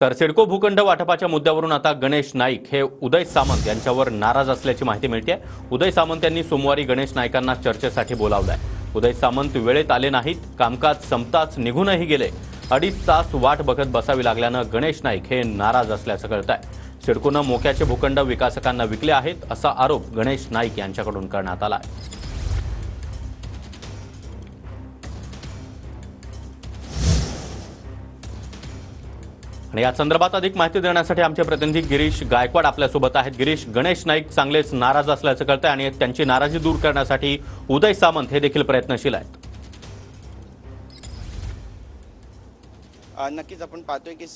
तर सिडको भूखंड वाटपाच्या मुद्द्यावरून आता गणेश नाईक हे उदय सामंत यांच्यावर नाराज असल्याची माहिती मिळते। उदय सामंत यांनी सोमवारी गणेश नाईकांना चर्चेसाठी बोलावलंय। उदय सामंत वेळेत आले नाहीत, कामकाज संपताच निघूनही गेले। 2.5 तास वाट बघत बसावी लागल्यानं गणेश नाईक हे नाराज असल्याचं कळतंय। सिडकोनं मोक्याचे भूखंड विकासकांना विकले आहेत असा आरोप गणेश नाईक यांच्याकडून करण्यात आलाय। आणि या संदर्भात अधिक माहिती देण्यासाठी आमचे प्रतिनिधी गिरीश गायकवाड आपल्यासोबत आहेत। गिरीश, गणेश नाईक चांगलेच नाराज असल्याचं कळतंय आणि त्यांची नाराजी दूर करण्यासाठी उदय सामंत हे देखील प्रयत्नशील आहेत। नक्कीच आपण पाहतोय की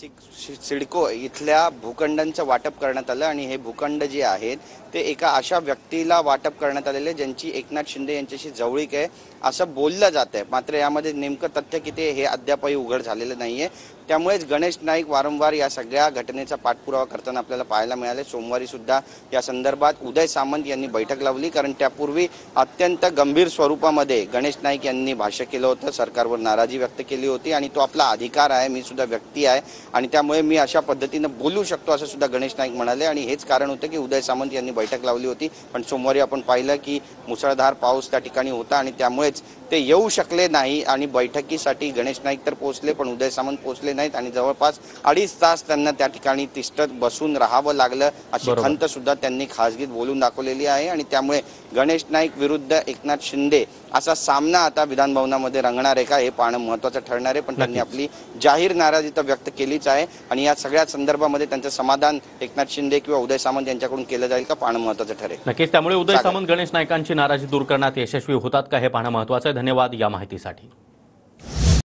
सिडको इथल्या भूखंडांचं वाटप करण्यात आलं आणि हे भूखंड जे आहेत ते एका अशा व्यक्तीला वाटप करण्यात आलेले ज्यांची एकनाथ शिंदे यांच्याशी जवळीक आहे असं बोललं जात आहे। मात्र यामध्ये नेमकं तथ्य किती हे अद्यापही उघड झालेलं नाहीये। त्यामुळेच गणेश नाईक वारंवार या सगळ्या घटनेचा पाठपुरावा करताना आपल्याला पाहायला मिळाले। सोमवारी सुद्धा या संदर्भात उदय सामंत यांनी बैठक लावली, कारण त्यापूर्वी अत्यंत गंभीर स्वरूपामध्ये गणेश नाईक यांनी भाष्य केलं होतं, सरकारवर नाराजी व्यक्त केली होती आणि तो आपला अधिकार आहे, मी सुद्धा व्यक्ती आहे आणि त्यामुळे मी अशा पद्धतीनं बोलू शकतो असं सुद्धा गणेश नाईक म्हणाले। आणि हेच कारण होतं की उदय सामंत यांनी बैठक लावली होती, पण सोमवारी आपण पाहिलं की मुसळधार पाऊस त्या ठिकाणी होता आणि त्यामुळेच ते येऊ शकले नाही आणि बैठकीसाठी गणेश नाईक तर पोहोचले पण उदय सामंत पोहोचले नाहीत आणि जवळपास 2.5 तास त्यांना त्या ठिकाणी तिष्ठत बसून राहावं लागलं अशी खंत सुद्धा त्यांनी खासगीत बोलून दाखवलेली आहे। आणि त्यामुळे गणेश नाईक विरुद्ध एकनाथ शिंदे असा सामना आता विधान भवनामध्ये रंगणार आहे का हे पाहणं महत्त्वाचं ठरणार आहे। पण त्यांनी आपली जाहीर नाराजी तर व्यक्त केलीच आहे आणि या सगळ्या संदर्भामध्ये त्यांचं समाधान एकनाथ शिंदे किंवा उदय सामंत यांच्याकडून केलं जाईल का पाहणं महत्त्वाचं ठरेल। नक्कीच त्यामुळे उदय सामंत गणेश नाईकांची नाराजी दूर करण्यात यशस्वी होतात का हे पाहणं महत्त्वाचं आहे। धन्यवाद या माहितीसाठी।